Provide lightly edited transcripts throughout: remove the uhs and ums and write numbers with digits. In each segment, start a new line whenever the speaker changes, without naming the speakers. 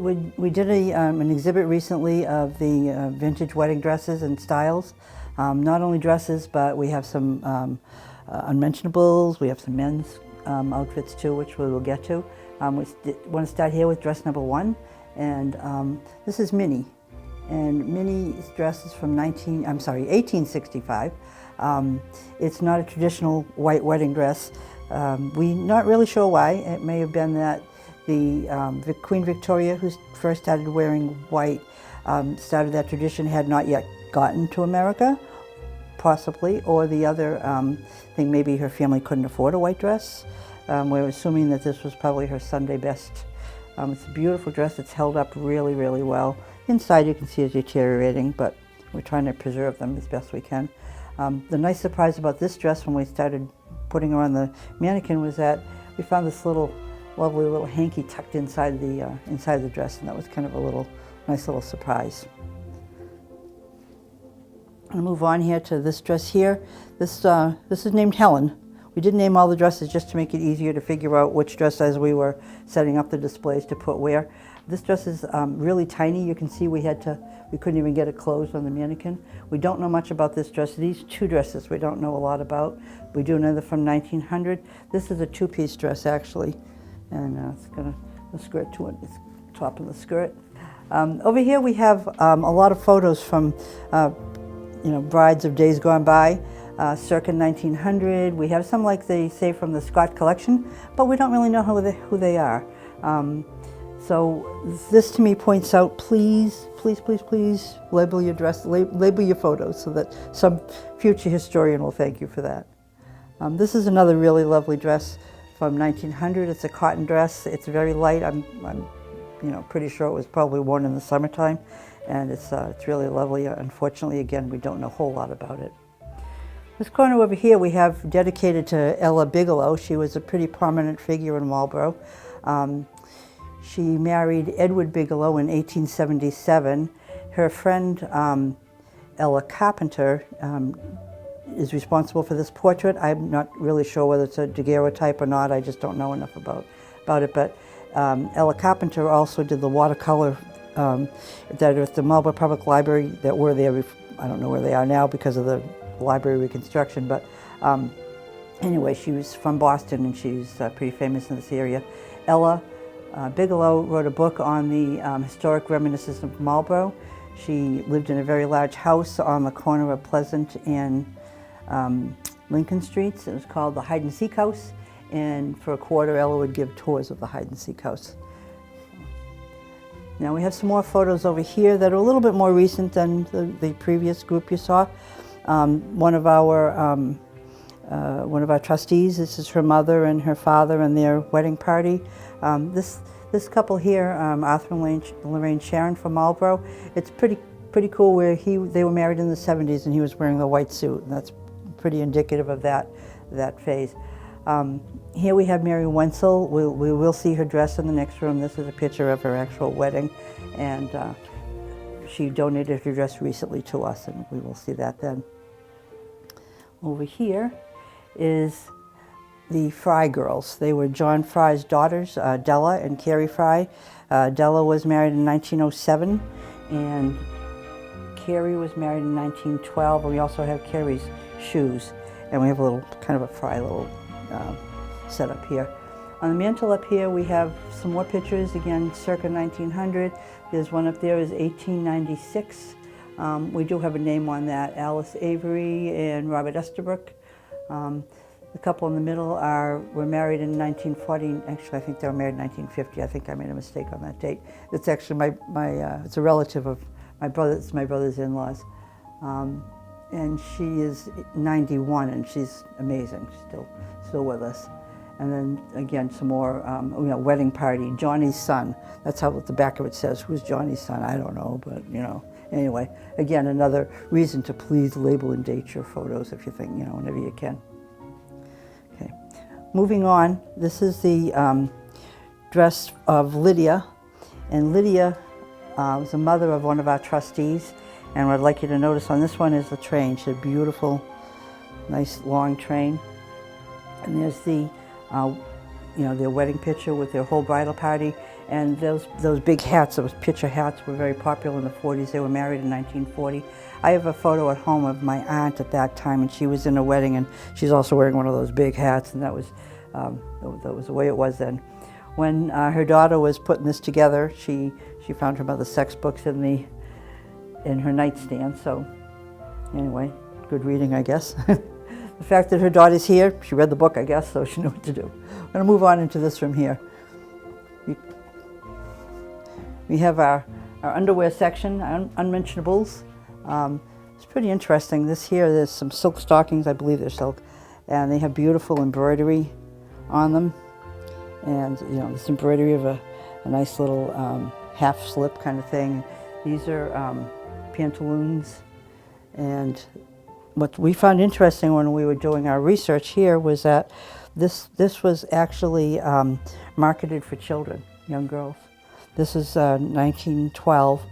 We did an exhibit recently of the vintage wedding dresses and styles. Not only dresses, but we have some unmentionables, we have some men's outfits too, which we will get to. We want to start here with dress number 1, and this is Minnie. And Minnie's dress is from 1865. It's not a traditional white wedding dress. We're not really sure why. It may have been that the Queen Victoria, who first started wearing white, started that tradition, had not yet gotten to America, possibly, or the other thing, maybe her family couldn't afford a white dress. We're assuming that this was probably her Sunday best. It's a beautiful dress. It's held up really, really well. Inside you can see it's deteriorating, but we're trying to preserve them as best we can. The nice surprise about this dress when we started putting her on the mannequin was that we found this lovely little hanky tucked inside the dress, and that was kind of a nice little surprise. I'm going to move on here to this dress here. This is named Helen. We did name all the dresses just to make it easier to figure out which dress as we were setting up the displays to put where. This dress is really tiny. You can see we couldn't even get it closed on the mannequin. We don't know much about this dress. These two dresses we don't know a lot about. We do know they're from 1900. This is a two-piece dress actually, and it's got a skirt to it. It's top of the skirt. Over here we have a lot of photos from brides of days gone by, circa 1900. We have some, like they say, from the Scott collection, but we don't really know who they are. So this to me points out, please, please, please, please label your dress, label your photos, so that some future historian will thank you for that. This is another really lovely dress from 1900. It's a cotton dress. It's very light. I'm pretty sure it was probably worn in the summertime, and it's really lovely. Unfortunately, again, we don't know a whole lot about it. This corner over here we have dedicated to Ella Bigelow. She was a pretty prominent figure in Marlborough. She married Edward Bigelow in 1877. Her friend Ella Carpenter is responsible for this portrait. I'm not really sure whether it's a daguerreotype or not. I just don't know enough about it. But Ella Carpenter also did the watercolor that at the Marlborough Public Library that were there. I don't know where they are now because of the library reconstruction, but anyway, she was from Boston and she's pretty famous in this area. Ella Bigelow wrote a book on the historic reminiscences of Marlborough. She lived in a very large house on the corner of Pleasant and Lincoln Streets. It was called the Hide and Seek House, and for a quarter Ella would give tours of the Hide and Seek House. Now we have some more photos over here that are a little bit more recent than the previous group you saw. One of our trustees, this is her mother and her father and their wedding party. This couple here, Arthur and Lorraine Sharon from Marlborough, it's pretty cool where they were married in the 70s and he was wearing the white suit, and that's pretty indicative of that phase. Here we have Mary Wenzel. We will see her dress in the next room. This is a picture of her actual wedding, and she donated her dress recently to us, and we will see that then. Over here is the Fry girls. They were John Fry's daughters, Della and Carrie Fry. Della was married in 1907, and Carrie was married in 1912. And we also have Carrie's shoes, and we have a little kind of a Fry little setup here. On the mantle up here we have some more pictures, again circa 1900. There's one up there is 1896. We do have a name on that, Alice Avery and Robert Estabrook. The couple in the middle were married in 1940. Actually, I think they were married in 1950. I think I made a mistake on that date. It's actually it's a relative of my brother. It's my brother's in-laws, and she is 91, and she's amazing. She's still with us. And then again, some more wedding party. Johnny's son. That's how the back of it says. Who's Johnny's son? I don't know, but Anyway, again, another reason to please label and date your photos if you think, whenever you can. Okay, moving on, this is the dress of Lydia, and Lydia was the mother of one of our trustees, and what I'd like you to notice on this one is the train. She's a beautiful, nice long train, and there's the you know, their wedding picture with their whole bridal party. And those big hats, those picture hats, were very popular in the 40s. They were married in 1940. I have a photo at home of my aunt at that time, and she was in a wedding, and she's also wearing one of those big hats, and that was the way it was then. When her daughter was putting this together, she found her mother's sex books in her nightstand. So anyway, good reading, I guess. The fact that her daughter's here, she read the book, I guess, so she knew what to do. I'm going to move on into this room here. We have our underwear section, unmentionables. It's pretty interesting. This here, there's some silk stockings, I believe they're silk, and they have beautiful embroidery on them. And you know, this embroidery of a nice little half slip kind of thing. These are pantaloons. And what we found interesting when we were doing our research here was that this was actually marketed for children, young girls. This is 1912,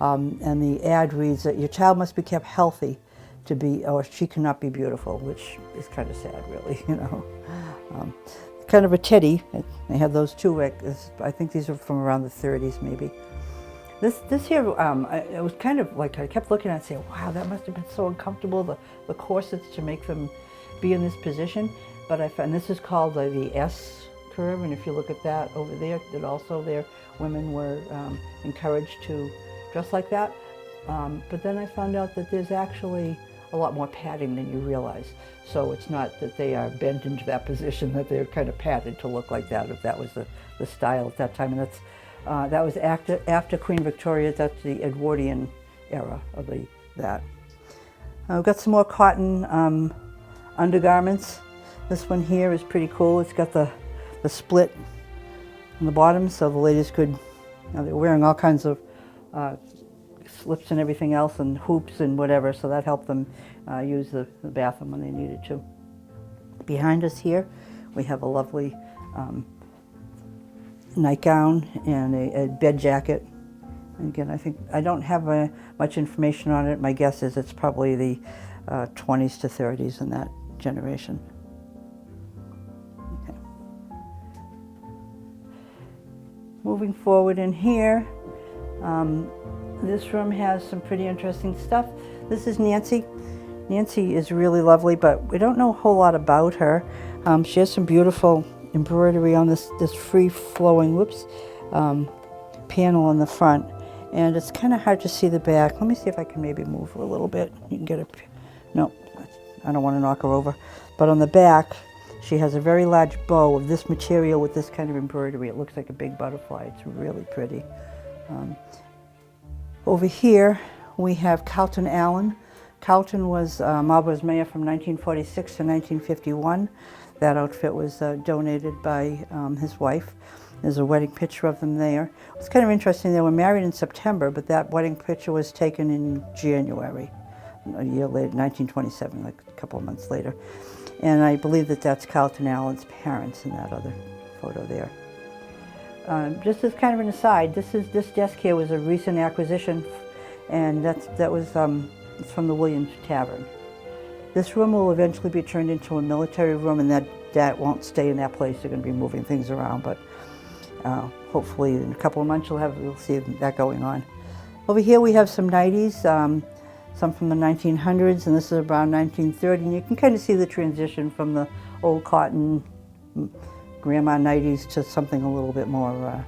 and the ad reads that your child must be kept healthy to be, or she cannot be beautiful, which is kind of sad, really, you know. Kind of a teddy. They have those too. I think these are from around the 30s, maybe. This here, it was kind of like, I kept looking at it and saying, wow, that must have been so uncomfortable, the corsets to make them be in this position. But I found, this is called the S curve, and if you look at that over there, that also there, women were encouraged to dress like that. But then I found out that there's actually a lot more padding than you realize. So it's not that they are bent into that position, that they're kind of padded to look like that, if that was the style at that time. And that was after Queen Victoria. That's the Edwardian era of that. We've got some more cotton undergarments. This one here is pretty cool. It's got the split on the bottom, so the ladies could, you know, they're wearing all kinds of slips and everything else, and hoops and whatever, so that helped them use the bathroom when they needed to. Behind us here, we have a lovely nightgown and a bed jacket. And again, I don't have much information on it. My guess is it's probably the 20s to 30s in that generation. Okay. Moving forward in here, this room has some pretty interesting stuff. This is Nancy. Nancy is really lovely, but we don't know a whole lot about her. She has some beautiful embroidery on this free-flowing, panel on the front, and it's kind of hard to see the back. Let me see if I can maybe move her a little bit. You can get her. No, I don't want to knock her over. But on the back, she has a very large bow of this material with this kind of embroidery. It looks like a big butterfly. It's really pretty. Over here, we have Carlton Allen. Carlton was Marlborough's mayor from 1946 to 1951. That outfit was donated by his wife. There's a wedding picture of them there. It's kind of interesting, they were married in September, but that wedding picture was taken in January, a year later, 1927, like a couple of months later. And I believe that that's Carlton Allen's parents in that other photo there. Just as kind of an aside, this desk here was a recent acquisition, and that was it's from the Williams Tavern. This room will eventually be turned into a military room, and that won't stay in that place. They're going to be moving things around, but hopefully in a couple of months we'll see that going on. Over here we have some 90s, some from the 1900s, and this is around 1930, and you can kind of see the transition from the old cotton grandma 90s to something a little bit more, a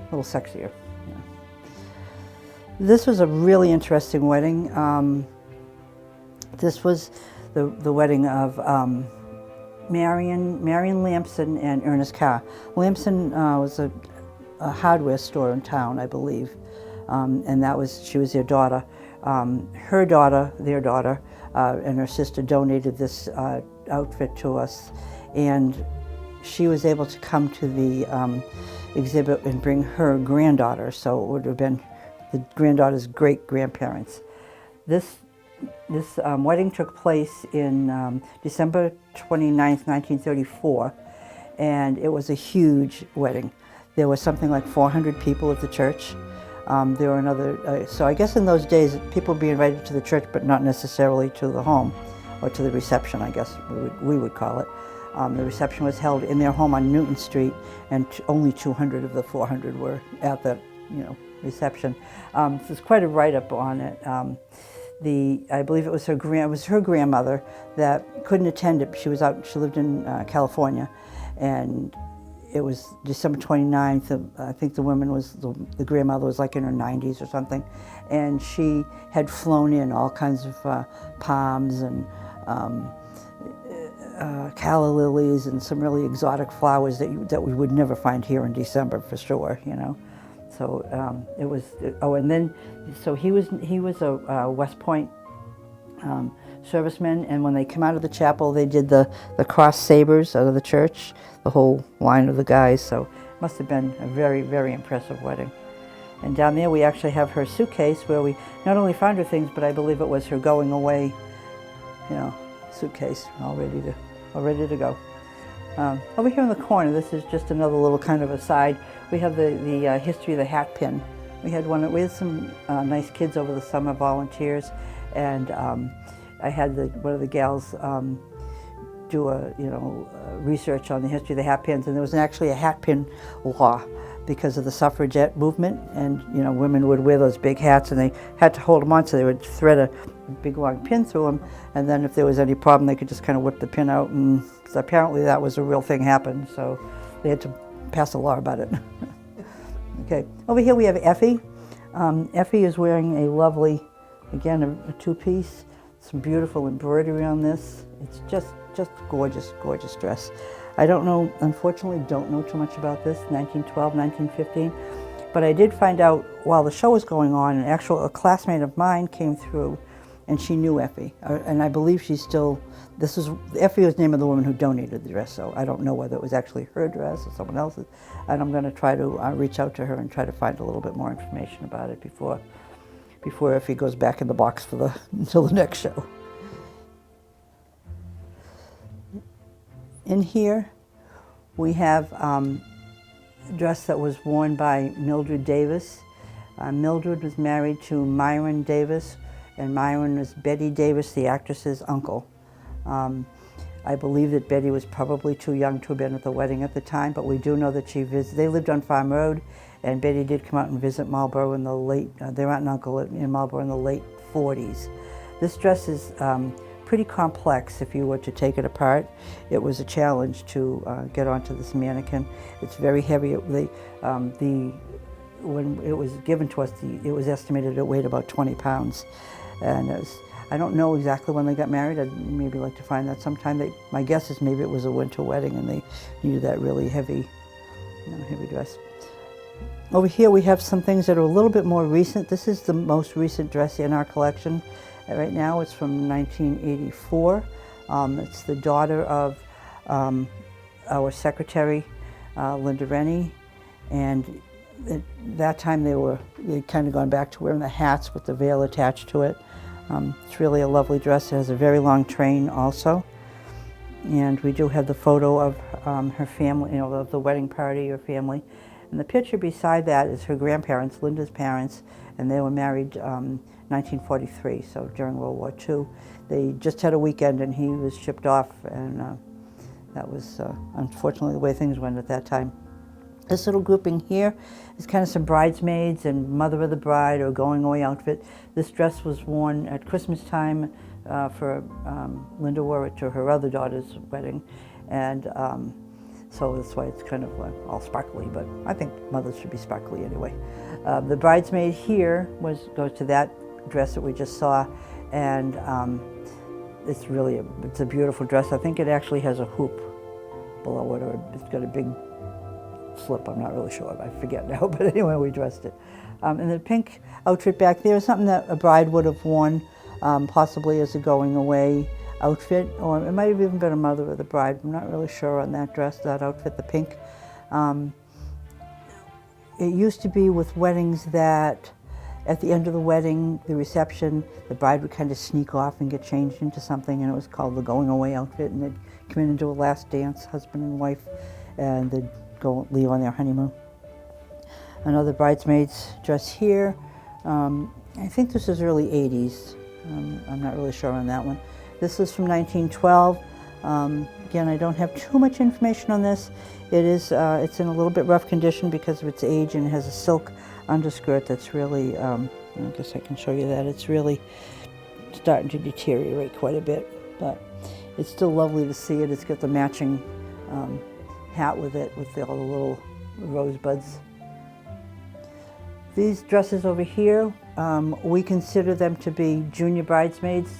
little sexier. Yeah. This was a really interesting wedding. This was the wedding of Marion Lampson and Ernest Carr. Lampson was a hardware store in town, I believe, and she was their daughter. Their daughter, and her sister donated this outfit to us, and she was able to come to the exhibit and bring her granddaughter, so it would have been the granddaughter's great-grandparents. This wedding took place in December 29th, 1934, and it was a huge wedding. There was something like 400 people at the church. There were another, so I guess in those days people would be invited to the church, but not necessarily to the home or to the reception, I guess we would call it. The reception was held in their home on Newton Street, and only 200 of the 400 were at the, reception. There's quite a write-up on it. I believe it was her grandmother that couldn't attend it. She lived in California, and it was December 29th. I think the grandmother was like in her 90s or something, and she had flown in all kinds of palms and calla lilies and some really exotic flowers that we would never find here in December for sure, So it was. So he was a West Point serviceman, and when they came out of the chapel, they did the cross sabers out of the church, the whole line of the guys. So it must have been a very, very impressive wedding. And down there, we actually have her suitcase where we not only found her things, but I believe it was her going away, suitcase, all ready to go. Over here in the corner, this is just another little kind of aside. We have the history of the hat pin. We had some nice kids over the summer, volunteers, and I had one of the gals do research on the history of the hat pins, and there was actually a hat pin law because of the suffragette movement, and women would wear those big hats, and they had to hold them on, so they would thread a big long pin through them, and then if there was any problem, they could just kind of whip the pin out, and so apparently that was a real thing happened, so they had to pass a law about it. Okay, over here we have Effie. Effie is wearing a lovely, again, a two-piece, some beautiful embroidery on this. It's just gorgeous, gorgeous dress. I unfortunately don't know too much about this, 1912, 1915, but I did find out while the show was going on, a classmate of mine came through, and she knew Effie, and I believe she's still, Effie was the name of the woman who donated the dress, so I don't know whether it was actually her dress or someone else's, and I'm going to try to reach out to her and try to find a little bit more information about it before Effie goes back in the box until the next show. In here, we have a dress that was worn by Mildred Davis. Mildred was married to Marion Davis, and Marion was Betty Davis, the actress's uncle. I believe that Betty was probably too young to have been at the wedding at the time, but we do know that they lived on Farm Road, and Betty did come out and visit Marlborough in the their aunt and uncle in Marlborough in the late 40s. This dress is pretty complex if you were to take it apart. It was a challenge to get onto this mannequin. It's very heavy. When it was given to us, it was estimated it weighed about 20 pounds. And I don't know exactly when they got married. I'd maybe like to find that sometime. My guess is maybe it was a winter wedding and they needed that really heavy, heavy dress. Over here we have some things that are a little bit more recent. This is the most recent dress in our collection. Right now it's from 1984. It's the daughter of our secretary, Linda Rennie, and at that time they'd kind of gone back to wearing the hats with the veil attached to it. It's really a lovely dress. It has a very long train also. And we do have the photo of her family, of the wedding party, her family. And the picture beside that is her grandparents, Linda's parents, and they were married 1943, so during World War II. They just had a weekend and he was shipped off, and that was unfortunately the way things went at that time. This little grouping here is kind of some bridesmaids and mother of the bride or going away outfit. This dress was worn at Christmas time Linda wore it to her other daughter's wedding, and so that's why it's kind of all sparkly, but I think mothers should be sparkly anyway. The bridesmaid here goes to that dress that we just saw, and it's a beautiful dress. I think it actually has a hoop below it, or it's got a big slip. I'm not really sure. I forget now, but anyway, we dressed it. And the pink outfit back there is something that a bride would have worn, possibly as a going away outfit, or it might have even been a mother of the bride. I'm not really sure on that dress, that outfit, the pink. It used to be with weddings that at the end of the wedding, the reception, the bride would kind of sneak off and get changed into something, and it was called the going away outfit, and they'd come in and do a last dance, husband and wife, and they'd leave on their honeymoon. Another bridesmaid's dress here. I think this is early 80s. I'm not really sure on that one. This is from 1912. Again, I don't have too much information on this. It's in a little bit rough condition because of its age, and it has a silk underskirt that's really, I guess I can show you that, it's really starting to deteriorate quite a bit, but it's still lovely to see it. It's got the matching hat with it, with all the little rosebuds. These dresses over here, we consider them to be junior bridesmaids.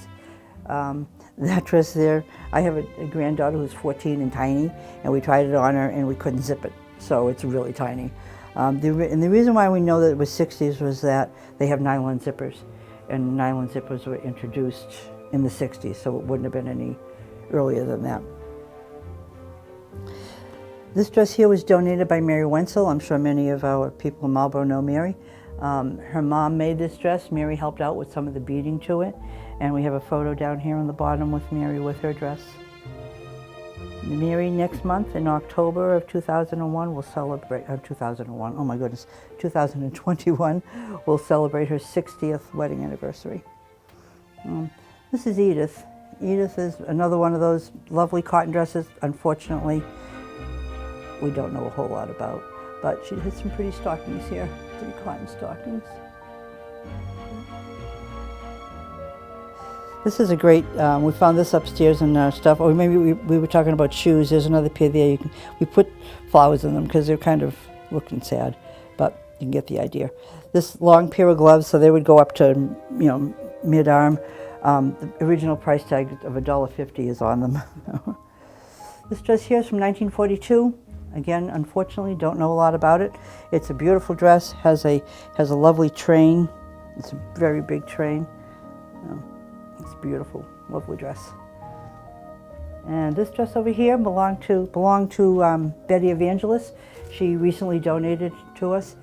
That dress there, I have a granddaughter who's 14 and tiny, and we tried it on her and we couldn't zip it, so it's really tiny. And the reason why we know that it was 60s was that they have nylon zippers, and nylon zippers were introduced in the 60s, so it wouldn't have been any earlier than that. This dress here was donated by Mary Wenzel. I'm sure many of our people in Marlborough know Mary. Her mom made this dress. Mary helped out with some of the beading to it. And we have a photo down here on the bottom with Mary with her dress. Mary next month in October of 2001 will celebrate, 2001, oh my goodness, 2021 will celebrate her 60th wedding anniversary. This is Edith. Edith is another one of those lovely cotton dresses. Unfortunately, we don't know a whole lot about, but she has some pretty stockings here, pretty cotton stockings. This is a great, we found this upstairs in our stuff, or maybe we were talking about shoes. There's another pair there. We put flowers in them because they're kind of looking sad, but you can get the idea. This long pair of gloves, so they would go up to, mid-arm. The original price tag of $1.50 is on them. This dress here is from 1942. Again, unfortunately, don't know a lot about it. It's a beautiful dress, has a lovely train. It's a very big train. It's beautiful, lovely dress. And this dress over here belonged to Betty Evangelist. She recently donated to us.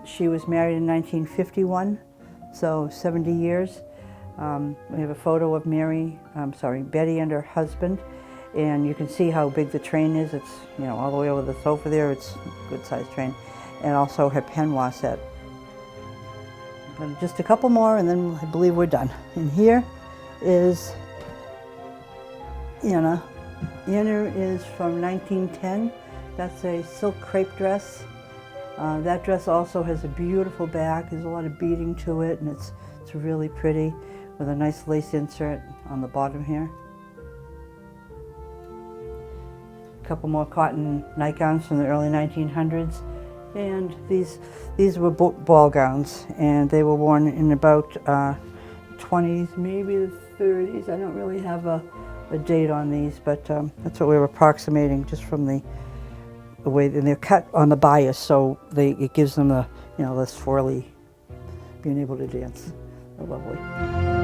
She was married in 1951, so 70 years. We have a photo of Betty and her husband, and you can see how big the train is. It's all the way over the sofa there. It's a good sized train, and also her peignoir set. But just a couple more, and then I believe we're done. And here is Anna. Anna is from 1910. That's a silk crepe dress. That dress also has a beautiful back. There's a lot of beading to it, and it's really pretty with a nice lace insert on the bottom here. A couple more cotton nightgowns from the early 1900s. And these were ball gowns, and they were worn in about 20s, maybe the 30s. I don't really have a date on these, but that's what we were approximating just from the way, and they're cut on the bias, so it gives them the less swirly, being able to dance. They're lovely.